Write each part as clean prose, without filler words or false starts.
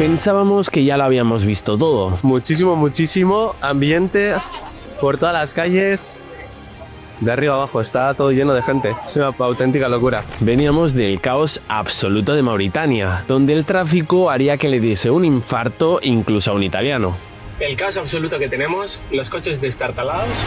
Pensábamos que ya lo habíamos visto todo. Muchísimo ambiente por todas las calles. De arriba abajo está todo lleno de gente. Es una auténtica locura. Veníamos del caos absoluto de Mauritania, donde el tráfico haría que le diese un infarto incluso a un italiano. El caos absoluto que tenemos, los coches destartalados.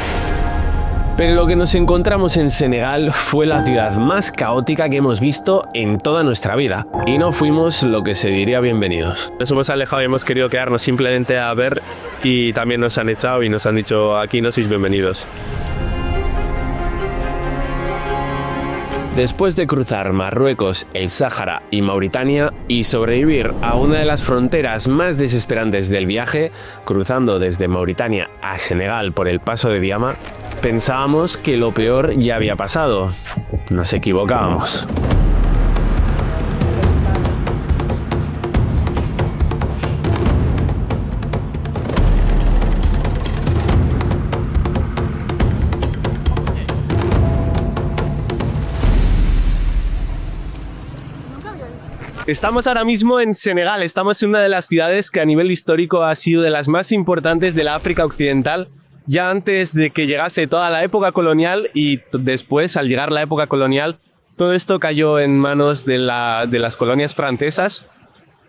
Pero lo que nos encontramos en Senegal fue la ciudad más caótica que hemos visto en toda nuestra vida. Y no fuimos lo que se diría bienvenidos. Nos hemos alejado y hemos querido quedarnos simplemente a ver, y también nos han echado y nos han dicho: aquí no sois bienvenidos. Después de cruzar Marruecos, el Sáhara y Mauritania y sobrevivir a una de las fronteras más desesperantes del viaje, cruzando desde Mauritania a Senegal por el paso de Diama, pensábamos que lo peor ya había pasado. Nos equivocábamos. Estamos ahora mismo en Senegal, estamos en una de las ciudades que a nivel histórico ha sido de las más importantes de la África Occidental, ya antes de que llegase toda la época colonial, y después, al llegar la época colonial, todo esto cayó en manos de las colonias francesas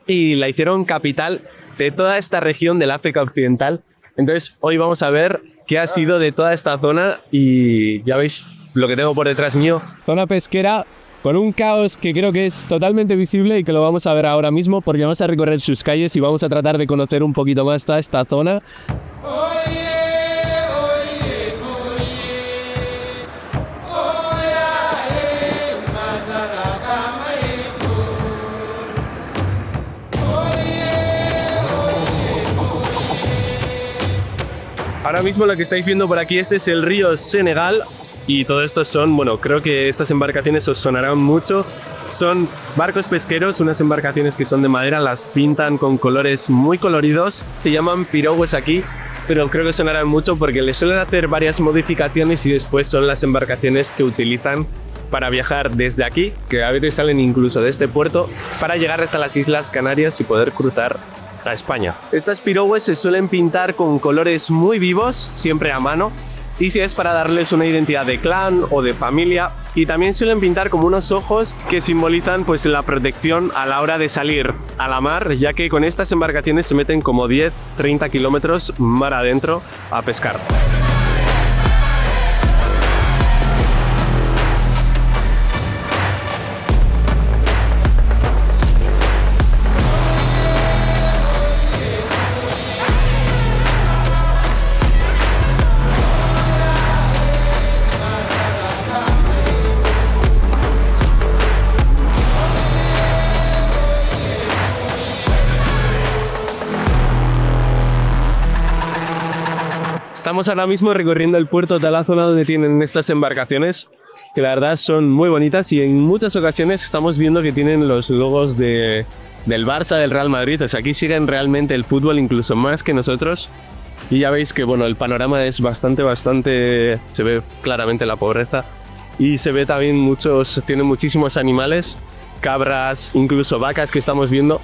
y la hicieron capital de toda esta región del África Occidental. Entonces hoy vamos a ver qué ha sido de toda esta zona y ya veis lo que tengo por detrás mío. Zona pesquera con un caos que creo que es totalmente visible y que lo vamos a ver ahora mismo, porque vamos a recorrer sus calles y vamos a tratar de conocer un poquito más toda esta zona. Ahora mismo lo que estáis viendo por aquí, este es el río Senegal. Y todo esto son, bueno, creo que estas embarcaciones os sonarán mucho. Son barcos pesqueros, unas embarcaciones que son de madera, las pintan con colores muy coloridos. Se llaman piragües aquí, pero creo que sonarán mucho porque les suelen hacer varias modificaciones y después son las embarcaciones que utilizan para viajar desde aquí, que a veces salen incluso de este puerto, para llegar hasta las Islas Canarias y poder cruzar a España. Estas piragües se suelen pintar con colores muy vivos, siempre a mano, y si es para darles una identidad de clan o de familia, y también suelen pintar como unos ojos que simbolizan pues la protección a la hora de salir a la mar, ya que con estas embarcaciones se meten como 10-30 kilómetros mar adentro a pescar. Estamos ahora mismo recorriendo el puerto de la zona donde tienen estas embarcaciones, que la verdad son muy bonitas, y en muchas ocasiones estamos viendo que tienen los logos del Barça, del Real Madrid. O sea, aquí siguen realmente el fútbol incluso más que nosotros. Y ya veis que bueno, el panorama es bastante, se ve claramente la pobreza, y se ve también tienen muchísimos animales, cabras, incluso vacas que estamos viendo.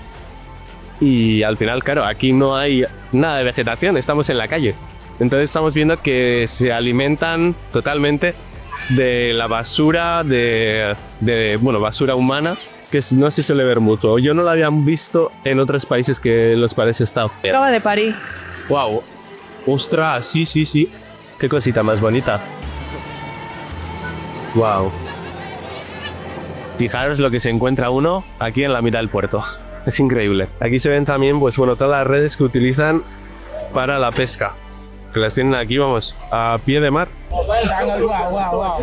Y al final, claro, aquí no hay nada de vegetación, estamos en la calle. Entonces estamos viendo que se alimentan totalmente de la basura, bueno, basura humana, que no se suele ver mucho. Yo no lo había visto en otros países que los cuales he estado. Acaba de París. Wow. Ostras, sí. Qué cosita más bonita. Wow. Fijaros lo que se encuentra uno aquí en la mitad del puerto. Es increíble. Aquí se ven también, pues bueno, todas las redes que utilizan para la pesca, que las tienen aquí, vamos, a pie de mar.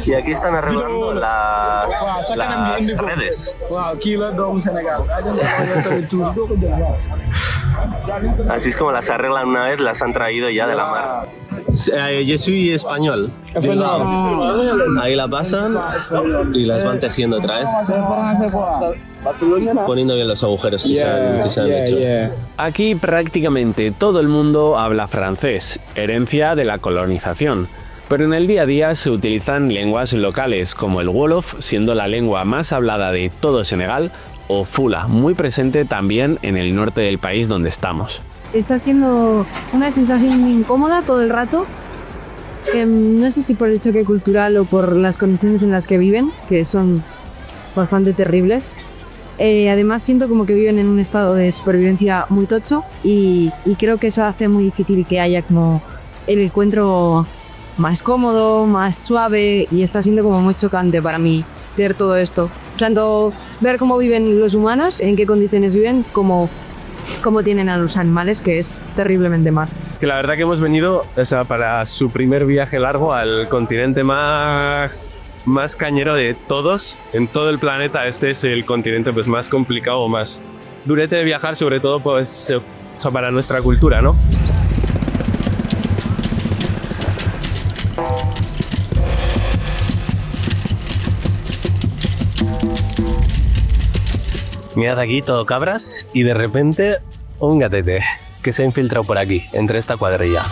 Y aquí están arreglando las redes. Así es como las arreglan una vez, las han traído ya de la mar. Yo soy español. Ahí la pasan y las van tejiendo otra vez, poniendo bien los agujeros que se han hecho. Aquí prácticamente todo el mundo habla francés, herencia de la colonización. pero en el día a día se utilizan lenguas locales como el Wolof, siendo la lengua más hablada de todo Senegal, o Fula, muy presente también en el norte del país donde estamos. Está siendo una sensación incómoda todo el rato. No sé si por el choque cultural o por las condiciones en las que viven, que son bastante terribles. Además siento como que viven en un estado de supervivencia muy tocho y creo que eso hace muy difícil que haya como el encuentro más cómodo, más suave, y está siendo como muy chocante para mí ver todo esto. Tanto ver cómo viven los humanos, en qué condiciones viven, como cómo tienen a los animales, que es terriblemente mal. Es que la verdad que hemos venido, o sea, para su primer viaje largo al continente más cañero de todos en todo el planeta. Este es el continente pues más complicado, más durete de viajar, sobre todo pues o sea, para nuestra cultura, ¿no? Mirad aquí todo cabras y de repente un gatete que se ha infiltrado por aquí, entre esta cuadrilla.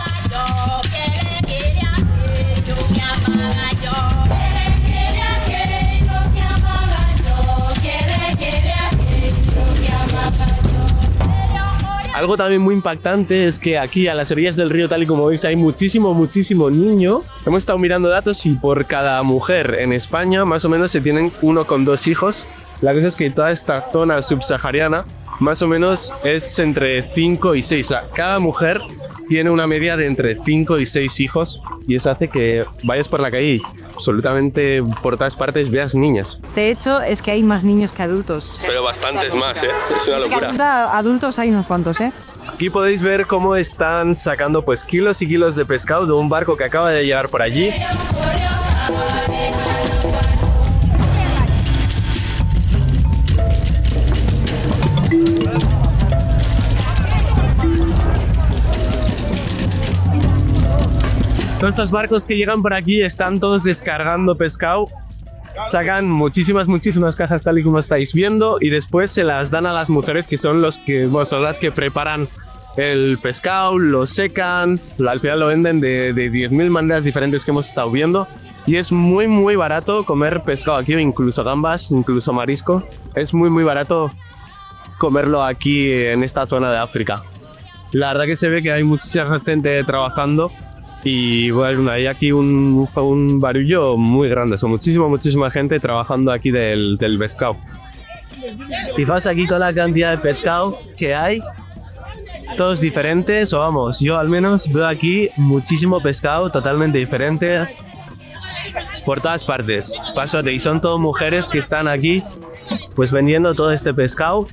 Algo también muy impactante es que aquí a las orillas del río, tal y como veis, hay muchísimo niño. Hemos estado mirando datos y por cada mujer en España más o menos se tienen 1 con 2 hijos. La cosa es que toda esta zona subsahariana más o menos es entre 5 y 6. O sea, cada mujer tiene una media de entre 5 y 6 hijos y eso hace que vayas por la calle y absolutamente por todas partes veas niñas. De hecho, es que hay más niños que adultos. Pero bastantes más, ¿eh? Es una locura. Adultos hay unos cuantos, ¿eh? Aquí podéis ver cómo están sacando pues kilos y kilos de pescado de un barco que acaba de llegar por allí. Todos estos barcos que llegan por aquí están todos descargando pescado. Sacan muchísimas cajas tal y como estáis viendo y después se las dan a las mujeres que son las que preparan el pescado, lo secan, al final lo venden de 10.000 maneras diferentes que hemos estado viendo. Y es muy barato comer pescado aquí, incluso gambas, incluso marisco. Es muy barato comerlo aquí en esta zona de África. La verdad que se ve que hay muchísima gente trabajando. Y bueno, hay aquí un barullo muy grande, son muchísima gente trabajando aquí del pescado. Fijaos aquí toda la cantidad de pescado que hay, todos diferentes, o vamos, yo al menos veo aquí muchísimo pescado totalmente diferente por todas partes. Pasote, y son todas mujeres que están aquí pues vendiendo todo este pescado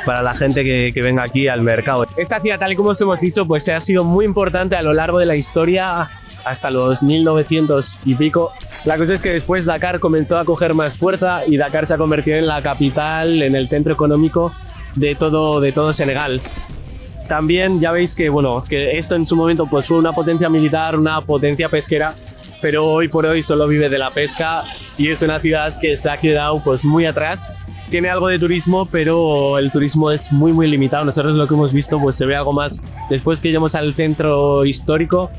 para la gente que venga aquí al mercado. Esta ciudad, tal y como os hemos dicho, pues ha sido muy importante a lo largo de la historia, hasta los 1900 y pico. La cosa es que después Dakar comenzó a coger más fuerza y Dakar se ha convertido en la capital, en el centro económico de todo Senegal. También ya veis que, bueno, que esto en su momento pues fue una potencia militar, una potencia pesquera, pero hoy por hoy solo vive de la pesca y es una ciudad que se ha quedado pues muy atrás. Tiene algo de turismo, pero el turismo es muy limitado. Nosotros lo que hemos visto pues se ve algo más después que llegamos al centro histórico,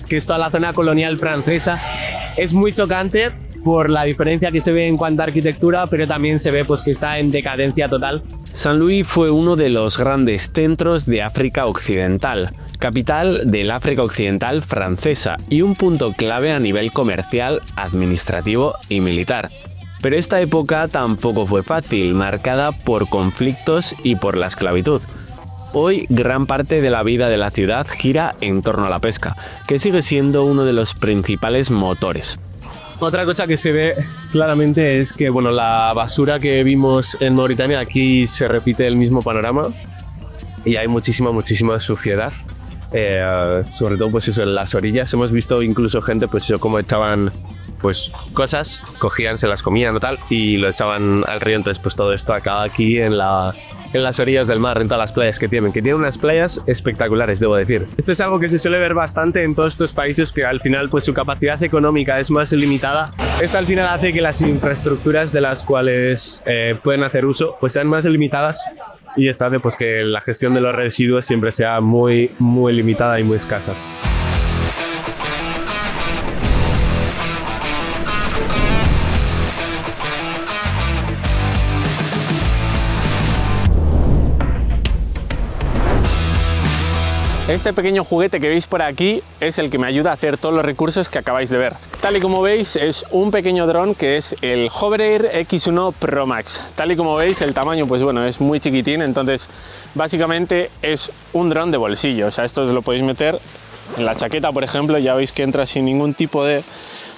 que es toda la zona colonial francesa. Es muy chocante por la diferencia que se ve en cuanto a arquitectura, pero también se ve pues que está en decadencia total. Saint-Louis fue uno de los grandes centros de África Occidental, capital del África Occidental francesa y un punto clave a nivel comercial, administrativo y militar. Pero esta época tampoco fue fácil, marcada por conflictos y por la esclavitud. Hoy, gran parte de la vida de la ciudad gira en torno a la pesca, que sigue siendo uno de los principales motores. Otra cosa que se ve claramente es que, bueno, la basura que vimos en Mauritania, aquí se repite el mismo panorama y hay muchísima suciedad. Sobre todo pues eso, en las orillas hemos visto incluso gente pues eso, como echaban pues cosas, cogían, se las comían o tal y lo echaban al río. Entonces pues todo esto acaba aquí en las orillas del mar, en todas las playas que tienen unas playas espectaculares, debo decir. Esto es algo que se suele ver bastante en todos estos países, que al final pues su capacidad económica es más limitada. Esto al final hace que las infraestructuras de las cuales pueden hacer uso pues sean más limitadas, y esto hace pues que la gestión de los residuos siempre sea muy limitada y muy escasa. Este pequeño juguete que veis por aquí es el que me ayuda a hacer todos los recursos que acabáis de ver. Tal y como veis, es un pequeño dron que es el Hoverair X1 Pro Max. Tal y como veis, el tamaño pues bueno, es muy chiquitín, entonces básicamente es un dron de bolsillo. O sea, esto os lo podéis meter en la chaqueta, por ejemplo, ya veis que entra sin ningún tipo de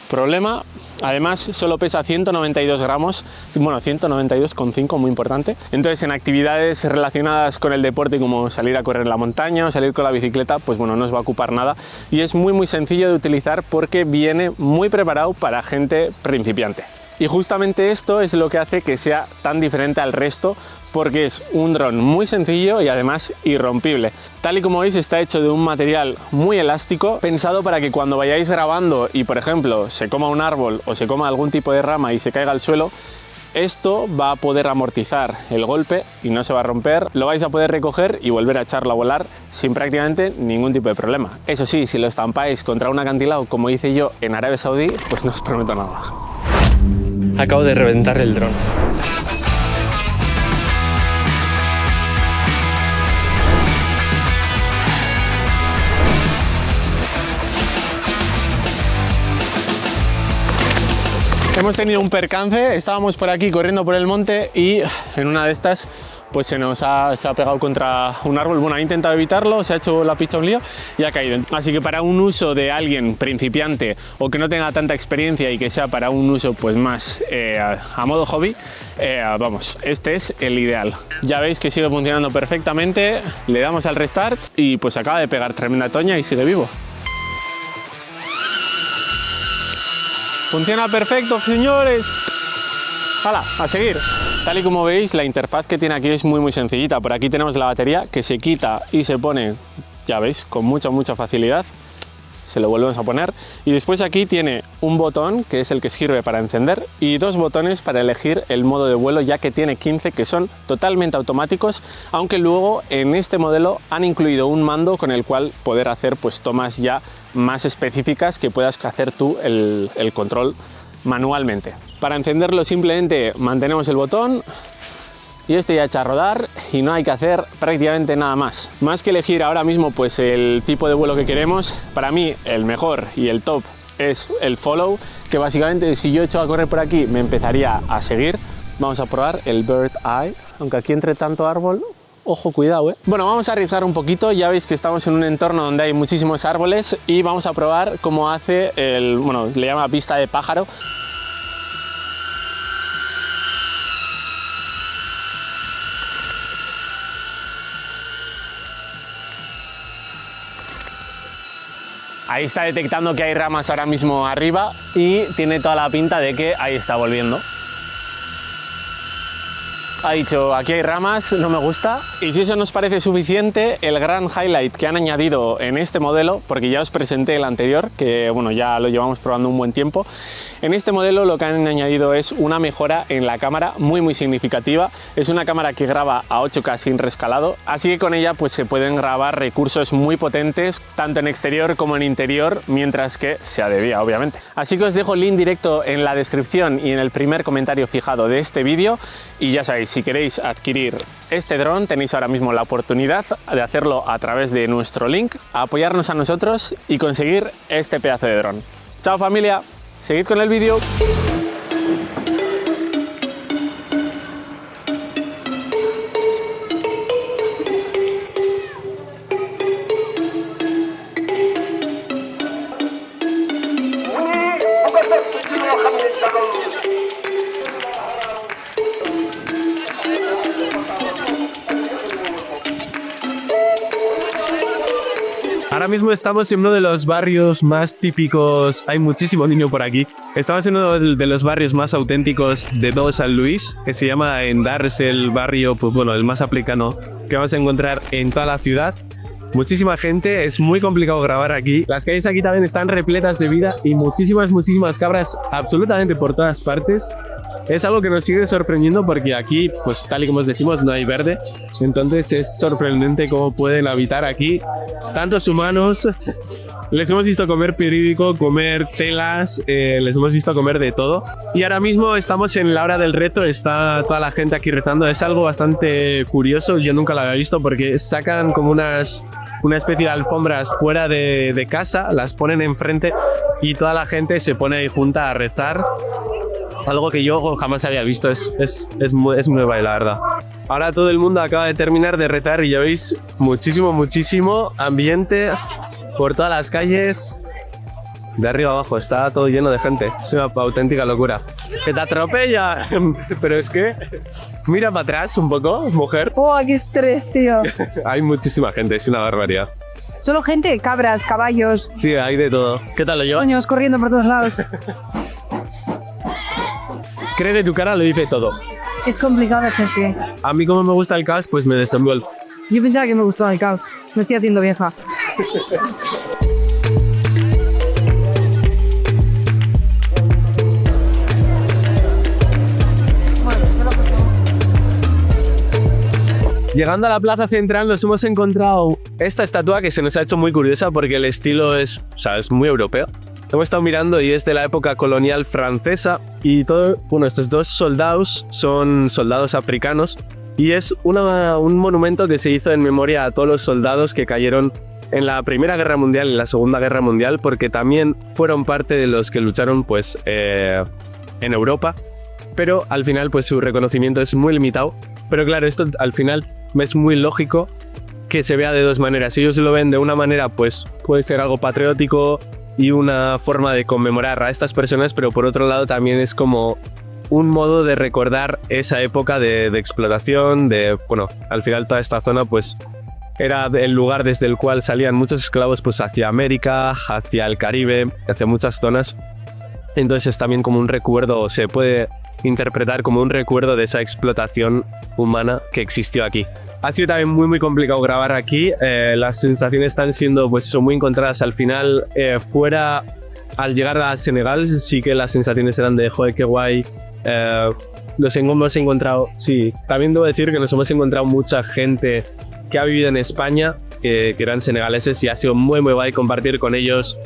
problema. Además, solo pesa 192 gramos, bueno, 192,5, muy importante. Entonces, en actividades relacionadas con el deporte, como salir a correr en la montaña o salir con la bicicleta, pues bueno, no os va a ocupar nada. Y es muy sencillo de utilizar porque viene muy preparado para gente principiante. Y justamente esto es lo que hace que sea tan diferente al resto, porque es un dron muy sencillo y además irrompible. Tal y como veis, está hecho de un material muy elástico, pensado para que cuando vayáis grabando y por ejemplo se coma un árbol o se coma algún tipo de rama y se caiga al suelo, esto va a poder amortizar el golpe y no se va a romper, lo vais a poder recoger y volver a echarlo a volar sin prácticamente ningún tipo de problema. Eso sí, si lo estampáis contra un acantilado como hice yo en Arabia Saudí, pues no os prometo nada. Acabo de reventar el dron. Hemos tenido un percance, estábamos por aquí corriendo por el monte y en una de estas pues se ha pegado contra un árbol. Bueno, ha intentado evitarlo, se ha hecho la picha un lío y ha caído. Así que para un uso de alguien principiante o que no tenga tanta experiencia y que sea para un uso pues más a modo hobby, vamos, este es el ideal. Ya veis que sigue funcionando perfectamente, le damos al restart y pues acaba de pegar tremenda toña y sigue vivo. Funciona perfecto, señores. ¡Hala! A seguir. Tal y como veis, la interfaz que tiene aquí es muy sencillita. Por aquí tenemos la batería que se quita y se pone, ya veis, con mucha facilidad. Se lo volvemos a poner. Y después aquí tiene un botón que es el que sirve para encender y dos botones para elegir el modo de vuelo, ya que tiene 15 que son totalmente automáticos, aunque luego en este modelo han incluido un mando con el cual poder hacer pues tomas ya más específicas que puedas hacer tú el control manualmente. Para encenderlo simplemente mantenemos el botón y esto ya echa a rodar y no hay que hacer prácticamente nada más. Más que elegir ahora mismo pues el tipo de vuelo que queremos, para mí el mejor y el top es el follow, que básicamente si yo echo a correr por aquí me empezaría a seguir. Vamos a probar el Bird Eye, aunque aquí entre tanto árbol, ojo, cuidado, Bueno, vamos a arriesgar un poquito, ya veis que estamos en un entorno donde hay muchísimos árboles y vamos a probar cómo hace el, bueno, le llama pista de pájaro. Ahí está detectando que hay ramas ahora mismo arriba y tiene toda la pinta de que ahí está volviendo. Ha dicho, aquí hay ramas, no me gusta. Y si eso nos parece suficiente, el gran highlight que han añadido en este modelo, porque ya os presenté el anterior, que bueno, ya lo llevamos probando un buen tiempo, en este modelo lo que han añadido es una mejora en la cámara muy significativa. Es una cámara que graba a 8K sin rescalado, así que con ella pues se pueden grabar recursos muy potentes, tanto en exterior como en interior, mientras que sea de día, obviamente. Así que os dejo el link directo en la descripción y en el primer comentario fijado de este vídeo, y ya sabéis, si queréis adquirir este dron tenéis ahora mismo la oportunidad de hacerlo a través de nuestro link, apoyarnos a nosotros y conseguir este pedazo de dron. ¡Chao, familia! Seguid con el vídeo. Ahora mismo estamos en uno de los barrios más típicos, hay muchísimo niño por aquí. Estamos en uno de los barrios más auténticos de todo San Luis, que se llama Endar, es el barrio, pues bueno, el más africano que vamos a encontrar en toda la ciudad. Muchísima gente, es muy complicado grabar aquí. Las calles aquí también están repletas de vida y muchísimas cabras absolutamente por todas partes. Es algo que nos sigue sorprendiendo porque aquí, pues tal y como os decimos, no hay verde. Entonces es sorprendente cómo pueden habitar aquí tantos humanos. Les hemos visto comer periódico, comer telas, les hemos visto comer de todo. Y ahora mismo estamos en la hora del reto, está toda la gente aquí rezando. Es algo bastante curioso, yo nunca lo había visto porque sacan como unas una especie de alfombras fuera de casa, las ponen enfrente y toda la gente se pone ahí junta a rezar. Algo que yo jamás había visto, es muy guay, la verdad. Ahora todo el mundo acaba de terminar de rezar y ya veis muchísimo ambiente por todas las calles. De arriba abajo, está todo lleno de gente. Es una auténtica locura. ¡Que te atropella! Pero es que... Mira para atrás un poco, mujer. ¡Oh, qué estrés, tío! Hay muchísima gente, es una barbaridad. Solo gente, cabras, caballos, Sí, hay de todo. ¿Qué tal lo llevas? coños corriendo por todos lados. Cree que tu cara lo dice todo. Es complicado de gestionar. A mí como me gusta el caos, pues me desenvuelvo. Yo pensaba que me gustaba el caos. Me estoy haciendo vieja. Llegando a la plaza central nos hemos encontrado esta estatua que se nos ha hecho muy curiosa porque el estilo es muy europeo. Hemos estado mirando y es de la época colonial francesa y estos dos soldados son soldados africanos y es un monumento que se hizo en memoria a todos los soldados que cayeron en la Primera Guerra Mundial y en la Segunda Guerra Mundial porque también fueron parte de los que lucharon en Europa, pero al final pues su reconocimiento es muy limitado. Pero claro, esto al final es muy lógico que se vea de dos maneras. Si ellos lo ven de una manera, pues puede ser algo patriótico y una forma de conmemorar a estas personas, pero por otro lado también es como un modo de recordar esa época de explotación, al final toda esta zona pues era el lugar desde el cual salían muchos esclavos pues hacia América, hacia el Caribe, hacia muchas zonas. Entonces es también como un recuerdo, se puede interpretar como un recuerdo de esa explotación humana que existió aquí. Ha sido también muy complicado grabar aquí, las sensaciones están siendo muy encontradas. Al final, al llegar a Senegal, sí que las sensaciones eran de joder, qué guay. Nos hemos encontrado, sí, también debo decir que nos hemos encontrado mucha gente que ha vivido en España, que eran senegaleses y ha sido muy guay compartir con ellos.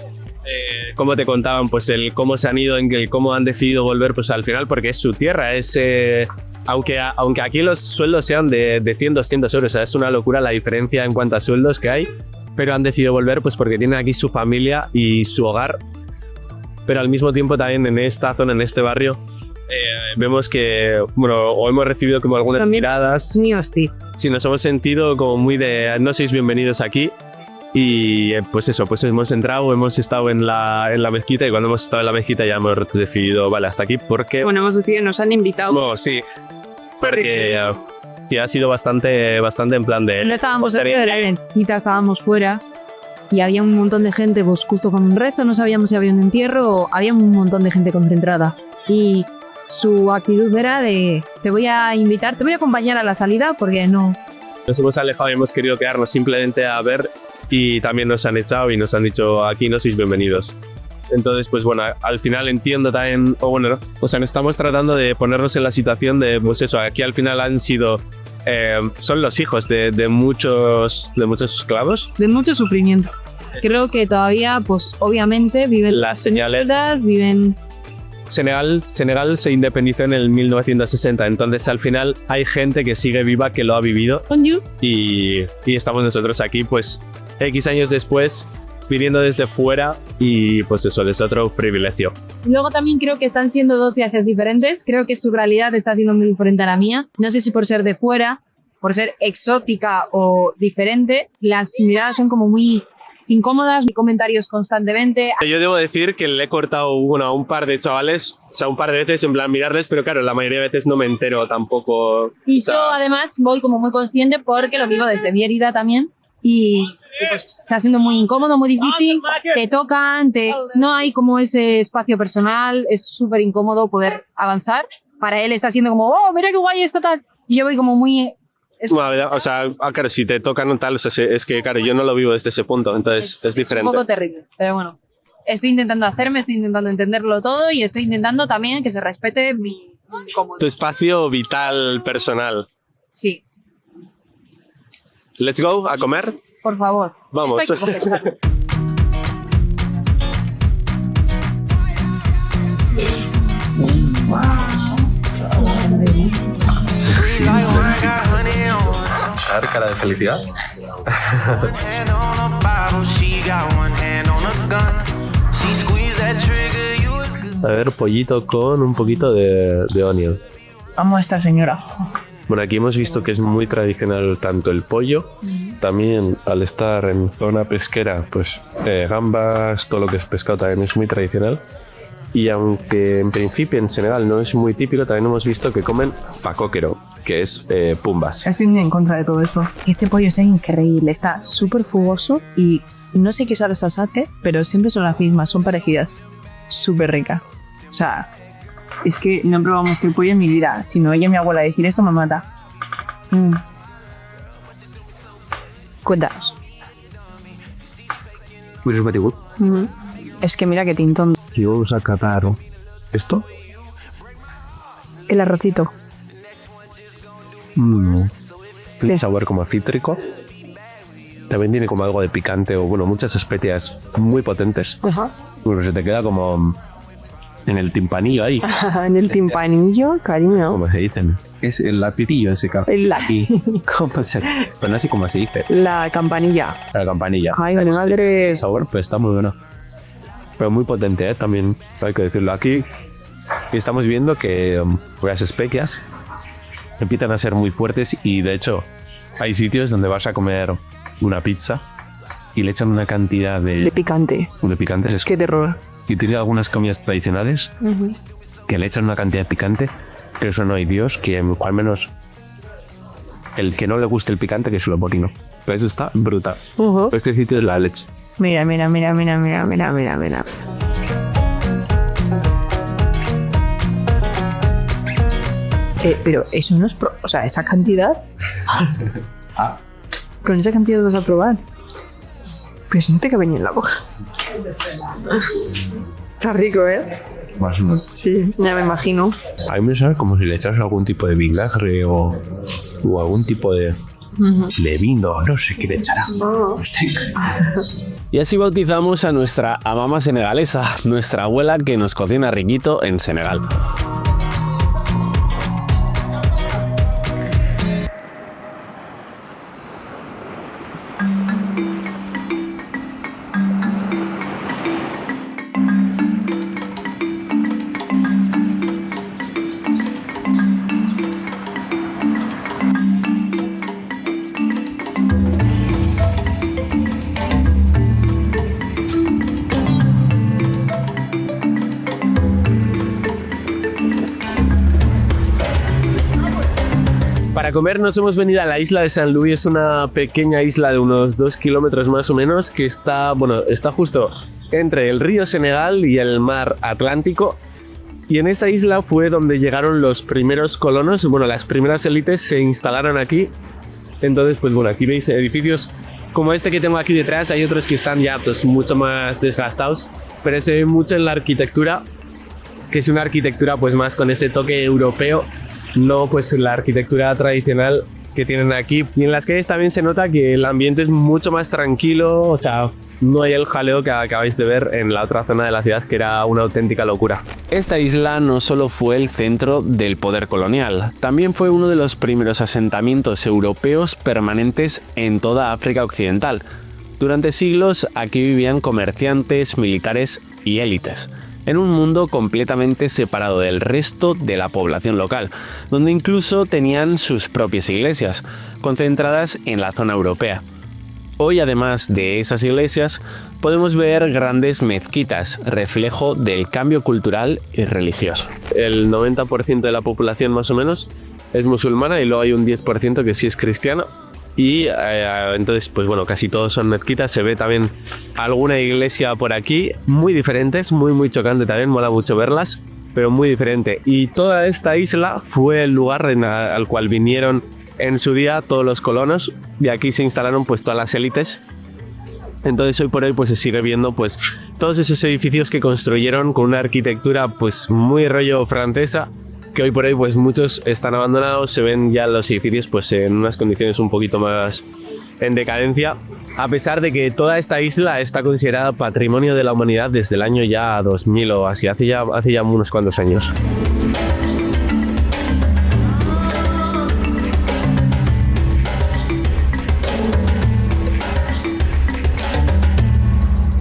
Cómo te contaban pues el cómo se han ido, el cómo han decidido volver pues al final porque es su tierra, aunque aquí los sueldos sean de 100, 200 euros, o sea, es una locura la diferencia en cuanto a sueldos que hay, pero han decidido volver pues porque tienen aquí su familia y su hogar, pero al mismo tiempo también en esta zona, en este barrio, vemos que, o hemos recibido como algunas miradas, Míos, sí. sí, nos hemos sentido como muy de no sois bienvenidos aquí. Y pues hemos entrado, hemos estado en la mezquita y cuando hemos estado en la mezquita ya hemos decidido, vale, hasta aquí porque... Bueno, hemos decidido, nos han invitado. Bueno, sí, porque sí, ha sido bastante en plan de... No estábamos dentro de la mezquita, estábamos fuera y había un montón de gente, pues justo con un rezo, no sabíamos si había un entierro o había un montón de gente concentrada. Y su actitud era de, te voy a invitar, te voy a acompañar a la salida porque no... Nos hemos alejado y hemos querido quedarnos simplemente a ver y también nos han echado y nos han dicho aquí no sois bienvenidos. Entonces, pues bueno, al final entiendo también, estamos tratando de ponernos en la situación de, pues eso, aquí al final han sido, son los hijos de muchos esclavos. De mucho sufrimiento. Creo que todavía, pues obviamente viven las señales. Viven... Senegal se independizó en el 1960, entonces al final hay gente que sigue viva, que lo ha vivido y estamos nosotros aquí pues X años después viniendo desde fuera y pues eso es otro privilegio. Luego también creo que están siendo dos viajes diferentes, creo que su realidad está siendo muy diferente a la mía, no sé si por ser de fuera, por ser exótica o diferente, las miradas son como muy incómodas, comentarios constantemente. Yo debo decir que le he cortado a un par de chavales, un par de veces en plan mirarles, pero claro, la mayoría de veces no me entero tampoco. Y yo además voy como muy consciente porque lo vivo desde mi herida también y pues está siendo muy incómodo, muy difícil, te tocan, no hay como ese espacio personal, es súper incómodo poder avanzar. Para él está siendo como, oh, mira qué guay está tal, y yo voy como muy... claro, si te tocan tal, es que claro, yo no lo vivo desde ese punto, entonces es diferente. Es un poco terrible, pero bueno. Estoy intentando estoy intentando entenderlo todo y estoy intentando también que se respete mi incomodidad. Tu espacio vital, personal. Sí. Let's go, a comer. Por favor. Vamos. A ver, cara de felicidad. A ver, pollito con un poquito de onion. Amo a esta señora. Bueno, aquí hemos visto que es muy tradicional tanto el pollo, también al estar en zona pesquera, pues gambas, todo lo que es pescado también es muy tradicional. Y aunque en principio en Senegal no es muy típico, también hemos visto que comen pakokero, que es pumbas. Estoy muy en contra de todo esto. Este pollo está increíble, está súper jugoso y no sé qué salsas hace, pero siempre son las mismas, son parecidas. Súper rica. O sea, es que no he probado mucho el pollo en mi vida. Si no oye mi abuela decir esto, me mata. Cuéntanos. Which is very good. Es que mira qué tintón. Y vamos a catar esto. El arrocito. Tiene sabor como a cítrico. También tiene como algo de picante o bueno, muchas especias muy potentes. Ajá. Bueno, se te queda como en el timpanillo ahí. En el timpanillo, cariño. Como se dicen. Es el lapitillo ese café. ¿Cómo se? Pero no así como se dice. La campanilla. La campanilla. Ay, mi madre. El sabor pues está muy bueno. Pero muy potente, también hay que decirlo. Aquí estamos viendo que las especias empiezan a ser muy fuertes y de hecho hay sitios donde vas a comer una pizza y le echan una cantidad de picante. De picantes. Qué terror. Y tiene algunas comidas tradicionales que le echan una cantidad de picante que eso no hay Dios, que al menos el que no le guste el picante que se lo pone, no. Pero eso está brutal. Este sitio es la leche. Mira. Pero eso no es... o sea, esa cantidad... Con esa cantidad vas a probar. Pues no te cabe ni en la boca. Está rico, ¿eh? Más o menos. Sí, ya me imagino. A mí me sabe como si le echas algún tipo de vinagre o algún tipo de vino, no sé qué le echará. Y así bautizamos a nuestra amama senegalesa, nuestra abuela que nos cocina riquito en Senegal. Para comer nos hemos venido a la isla de San Louis, es una pequeña isla de unos 2 kilómetros más o menos que está justo entre el río Senegal y el mar Atlántico. Y en esta isla fue donde llegaron los primeros colonos, bueno, las primeras élites se instalaron aquí. Entonces, pues bueno, aquí veis edificios como este que tengo aquí detrás, hay otros que están ya pues mucho más desgastados, pero se ve mucho en la arquitectura, que es una arquitectura pues más con ese toque europeo, no pues la arquitectura tradicional que tienen aquí. Y en las calles también se nota que el ambiente es mucho más tranquilo, o sea, no hay el jaleo que acabáis de ver en la otra zona de la ciudad, que era una auténtica locura. Esta isla no solo fue el centro del poder colonial, también fue uno de los primeros asentamientos europeos permanentes en toda África Occidental. Durante siglos aquí vivían comerciantes, militares y élites, en un mundo completamente separado del resto de la población local, donde incluso tenían sus propias iglesias, concentradas en la zona europea. Hoy, además de esas iglesias, podemos ver grandes mezquitas, reflejo del cambio cultural y religioso. El 90% de la población más o menos es musulmana y luego hay un 10% que sí es cristiano. Y entonces, pues bueno, casi todos son mezquitas. Se ve también alguna iglesia por aquí, muy diferentes, muy chocante también, mola mucho verlas, pero muy diferente. Y toda esta isla fue el lugar al cual vinieron en su día todos los colonos, y aquí se instalaron pues todas las élites. Entonces hoy por hoy pues se sigue viendo pues todos esos edificios que construyeron con una arquitectura pues muy rollo francesa, que hoy por hoy pues muchos están abandonados, se ven ya los edificios pues en unas condiciones un poquito más en decadencia, a pesar de que toda esta isla está considerada patrimonio de la humanidad desde el año ya 2000 o así, hace ya unos cuantos años.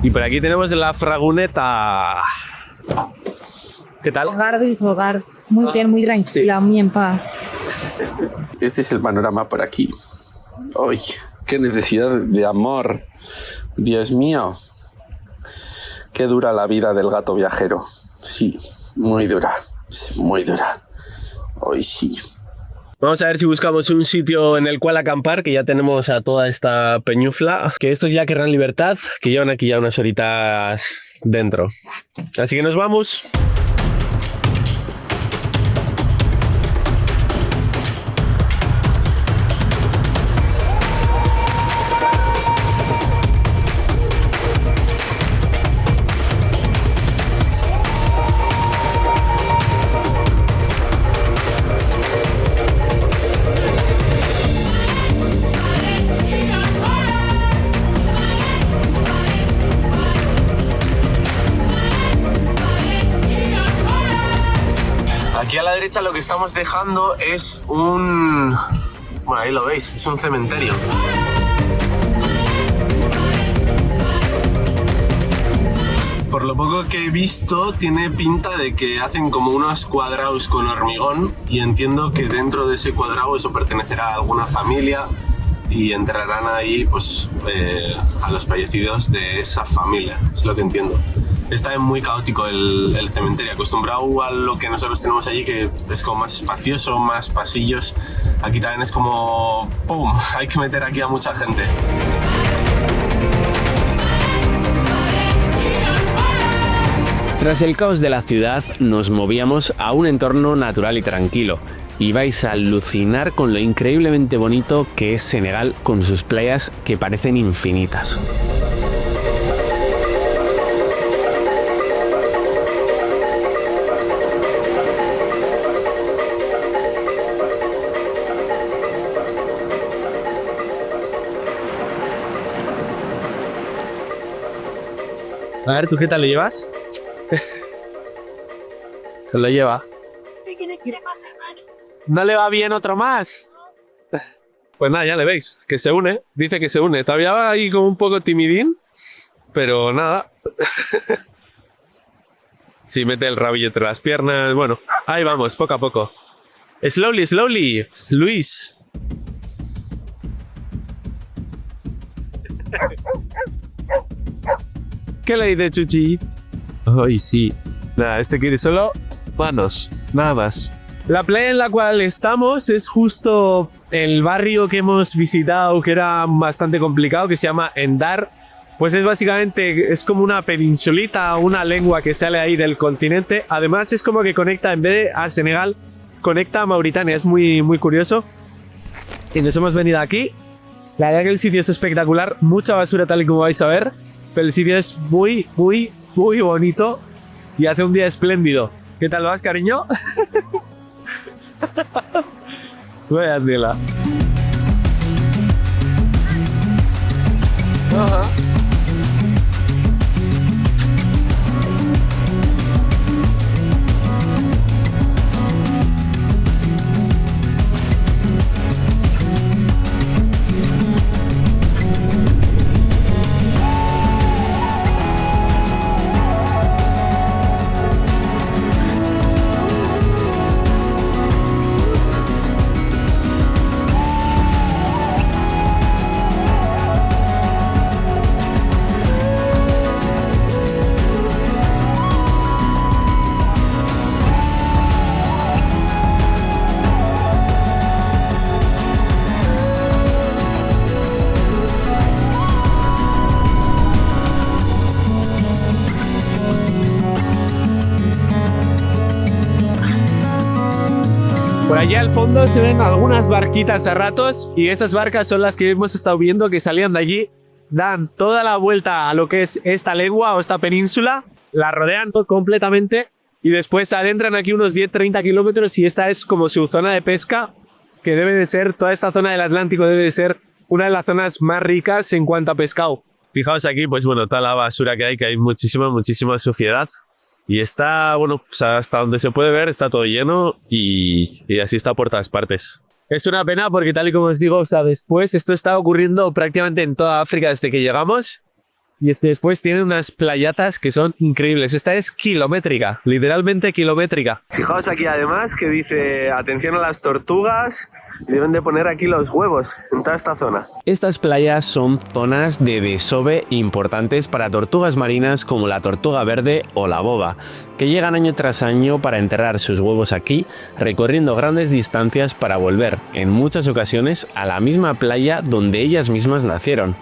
Y por aquí tenemos la Fraguneta. ¿Qué tal? Hogar de hogar. Muy bien, muy tranquila, muy en paz. Este es el panorama por aquí. ¡Uy! ¡Qué necesidad de amor! Dios mío. Qué dura la vida del gato viajero. Sí, muy dura. Muy dura. Hoy sí. Vamos a ver si buscamos un sitio en el cual acampar, que ya tenemos a toda esta peñufla. Que estos ya querrán libertad, que llevan aquí ya unas horitas dentro. Así que nos vamos. Aquí a la derecha lo que estamos dejando es un... Bueno, ahí lo veis, es un cementerio. Por lo poco que he visto, tiene pinta de que hacen como unos cuadrados con hormigón y entiendo que dentro de ese cuadrado eso pertenecerá a alguna familia y enterrarán ahí pues, a los fallecidos de esa familia, es lo que entiendo. Está muy caótico el cementerio, acostumbrado a lo que nosotros tenemos allí, que es como más espacioso, más pasillos. Aquí también es como ¡pum! Hay que meter aquí a mucha gente. Tras el caos de la ciudad, nos movíamos a un entorno natural y tranquilo. Y vais a alucinar con lo increíblemente bonito que es Senegal con sus playas que parecen infinitas. A ver, ¿tú qué tal le llevas? Se lo lleva. ¿No le va bien otro más? Pues nada, ya le veis, que se une, dice que se une. Todavía va ahí como un poco timidín, pero nada. Sí, mete el rabillo entre las piernas, bueno, ahí vamos, poco a poco. Slowly, slowly, Luis. ¿Qué le dice Chuchi? Ay, sí. Nada, este quiere solo manos, nada más. La playa en la cual estamos es justo el barrio que hemos visitado, que era bastante complicado, que se llama Endar. Pues es básicamente, es como una peninsulita, una lengua que sale ahí del continente. Además es como que conecta, en vez de a Senegal, conecta a Mauritania. Es muy, muy curioso. Y nos hemos venido aquí. La verdad que el sitio es espectacular. Mucha basura tal y como vais a ver. Pero el sitio es muy, muy, muy bonito. Y hace un día espléndido. ¿Qué tal vas, cariño? Vaya tela. Ajá. Por allá al fondo se ven algunas barquitas a ratos y esas barcas son las que hemos estado viendo que salían de allí, dan toda la vuelta a lo que es esta lengua o esta península, la rodean completamente y después adentran aquí unos 10-30 kilómetros y esta es como su zona de pesca, que debe de ser, toda esta zona del Atlántico debe de ser una de las zonas más ricas en cuanto a pescado. Fijaos aquí, pues bueno, toda la basura que hay muchísima, muchísima suciedad. Y está, bueno, pues hasta donde se puede ver está todo lleno y así está por todas partes. Es una pena porque tal y como os digo, o sea, después esto está ocurriendo prácticamente en toda África desde que llegamos Y después tiene unas playatas que son increíbles. Esta es kilométrica, literalmente kilométrica. Fijaos aquí además que dice atención a las tortugas. Deben de poner aquí los huevos en toda esta zona. Estas playas son zonas de desove importantes para tortugas marinas como la tortuga verde o la boba, que llegan año tras año para enterrar sus huevos aquí, recorriendo grandes distancias para volver, en muchas ocasiones, a la misma playa donde ellas mismas nacieron.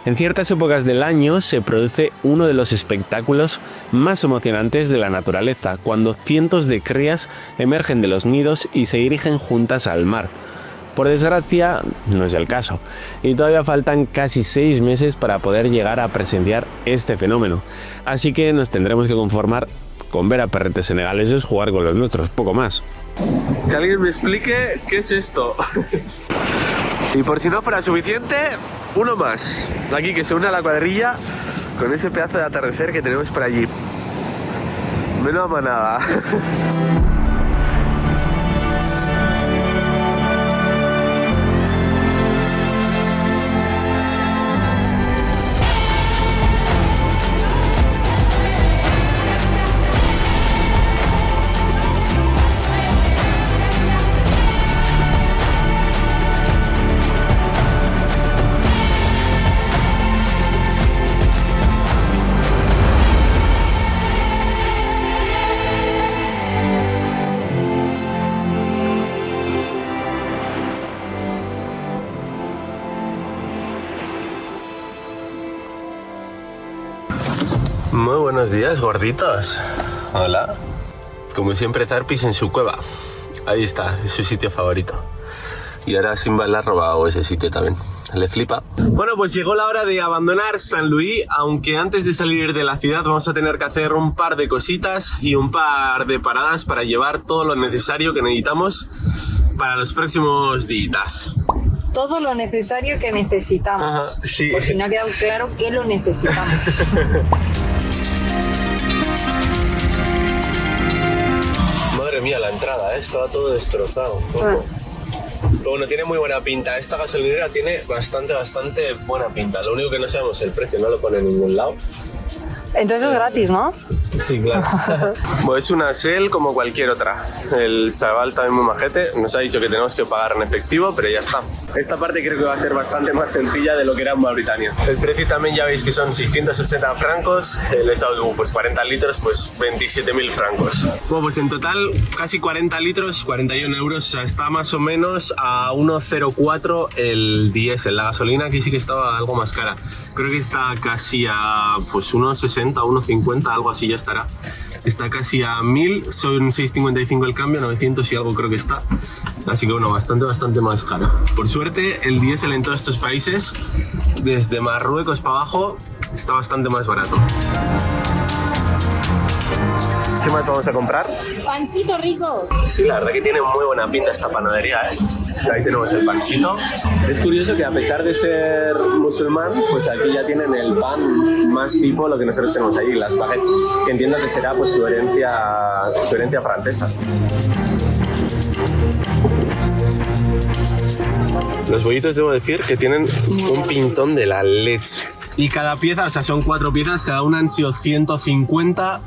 En ciertas épocas del año se produce uno de los espectáculos más emocionantes de la naturaleza, cuando cientos de crías emergen de los nidos y se dirigen juntas al mar. Por desgracia, no es el caso, y todavía faltan casi 6 meses para poder llegar a presenciar este fenómeno, así que nos tendremos que conformar con ver a perretes senegaleses jugar con los nuestros, poco más. Que alguien me explique qué es esto. Y por si no fuera suficiente, uno más. Aquí que se une a la cuadrilla con ese pedazo de atardecer que tenemos por allí. Menos manada. Muy buenos días, gorditos. Hola. Como siempre, Zarpis en su cueva. Ahí está, es su sitio favorito. Y ahora Simba le ha robado ese sitio también. Le flipa. Bueno, pues llegó la hora de abandonar San Luis, aunque antes de salir de la ciudad vamos a tener que hacer un par de cositas y un par de paradas para llevar todo lo necesario que necesitamos para los próximos días. Todo lo necesario que necesitamos. Ajá, sí. Por si no ha quedado claro que lo necesitamos. Madre mía, la entrada, estaba todo destrozado. Pero bueno, tiene muy buena pinta. Esta gasolinera tiene bastante buena pinta. Lo único que no sabemos el precio, no lo pone en ningún lado. Entonces es gratis, ¿no? Sí, claro. Pues es una Shell como cualquier otra. El chaval también muy majete. Nos ha dicho que tenemos que pagar en efectivo, pero ya está. Esta parte creo que va a ser bastante más sencilla de lo que era en Mauritania. El precio también ya veis que son 680 francos. Le he echado pues 40 litros, pues 27.000 francos. Bueno, pues en total casi 40 litros, 41 euros. O sea, está más o menos a 1,04 el diésel. La gasolina aquí sí que estaba algo más cara. Creo que está casi a pues 1,60, 1,50, algo así ya estará. Está casi a 1.000, son 6,55 el cambio, 900 y algo creo que está. Así que bueno, bastante más caro. Por suerte, el diésel en todos estos países, desde Marruecos para abajo, está bastante más barato. ¿Qué más vamos a comprar? Pancito rico. Sí, la verdad que tiene muy buena pinta esta panadería, ¿eh? Ahí tenemos el pancito. Es curioso que a pesar de ser musulmán, pues aquí ya tienen el pan más tipo lo que nosotros tenemos ahí, las baguettes, que entiendo que será pues su herencia francesa. Los bollitos debo decir que tienen un pintón de la leche. Y cada pieza, o sea, son 4 piezas, cada una han sido 150.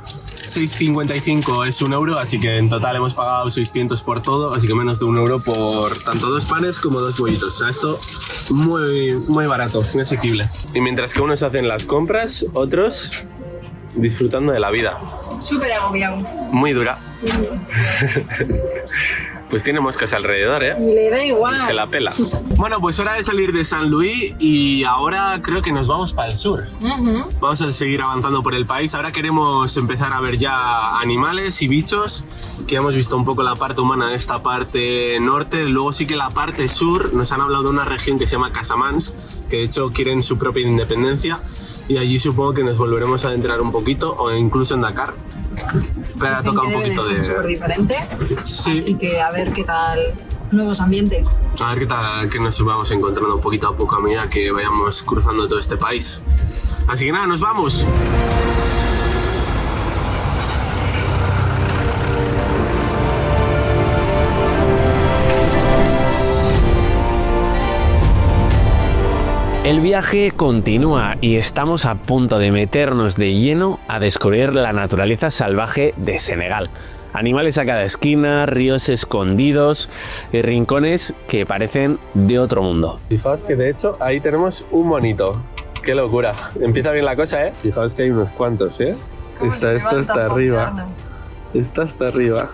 6,55 es 1 euro, así que en total hemos pagado 600 por todo, así que menos de 1 euro por tanto 2 panes como 2 bollitos. O sea, esto muy barato, muy asequible. Y mientras que unos hacen las compras, otros disfrutando de la vida. Súper agobiado. Muy dura. Pues tiene moscas alrededor, ¿eh? Y le da igual. Se la pela. Bueno, pues hora de salir de San Luis y ahora creo que nos vamos para el sur. Vamos a seguir avanzando por el país. Ahora queremos empezar a ver ya animales y bichos, que hemos visto un poco la parte humana de esta parte norte. Luego sí que la parte sur, nos han hablado de una región que se llama Casamance, que de hecho quieren su propia independencia. Y allí supongo que nos volveremos a adentrar un poquito, o incluso en Dakar. Pero ahora toca un poquito de... Es súper diferente. Sí. Así que a ver qué tal nuevos ambientes. A ver qué tal, que nos vamos encontrando poquito a poco a medida que vayamos cruzando todo este país. Así que nada, nos vamos. El viaje continúa y estamos a punto de meternos de lleno a descubrir la naturaleza salvaje de Senegal. Animales a cada esquina, ríos escondidos y rincones que parecen de otro mundo. Fijaos que de hecho ahí tenemos un monito. ¡Qué locura! Empieza bien la cosa, ¿eh? Fijaos que hay unos cuantos, ¿eh? Esto está arriba. Esto está arriba.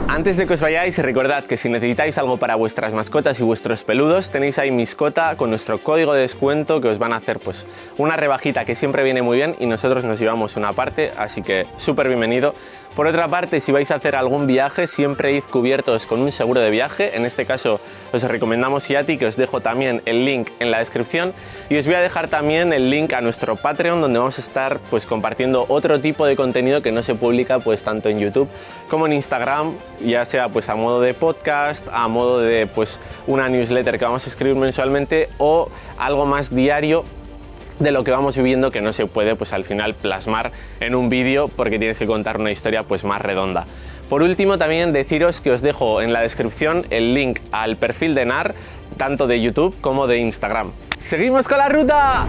Antes de que os vayáis, recordad que si necesitáis algo para vuestras mascotas y vuestros peludos, tenéis ahí Miscota con nuestro código de descuento que os van a hacer pues una rebajita que siempre viene muy bien y nosotros nos llevamos una parte, así que súper bienvenido. Por otra parte, si vais a hacer algún viaje, siempre id cubiertos con un seguro de viaje. En este caso os recomendamos Yati, que os dejo también el link en la descripción. Y os voy a dejar también el link a nuestro Patreon, donde vamos a estar pues compartiendo otro tipo de contenido que no se publica pues tanto en YouTube como en Instagram, ya sea pues a modo de podcast, a modo de pues una newsletter que vamos a escribir mensualmente o algo más diario de lo que vamos viviendo, que no se puede pues al final plasmar en un vídeo porque tienes que contar una historia pues más redonda. Por último, también deciros que os dejo en la descripción el link al perfil de NAR, tanto de YouTube como de Instagram. ¡Seguimos con la ruta!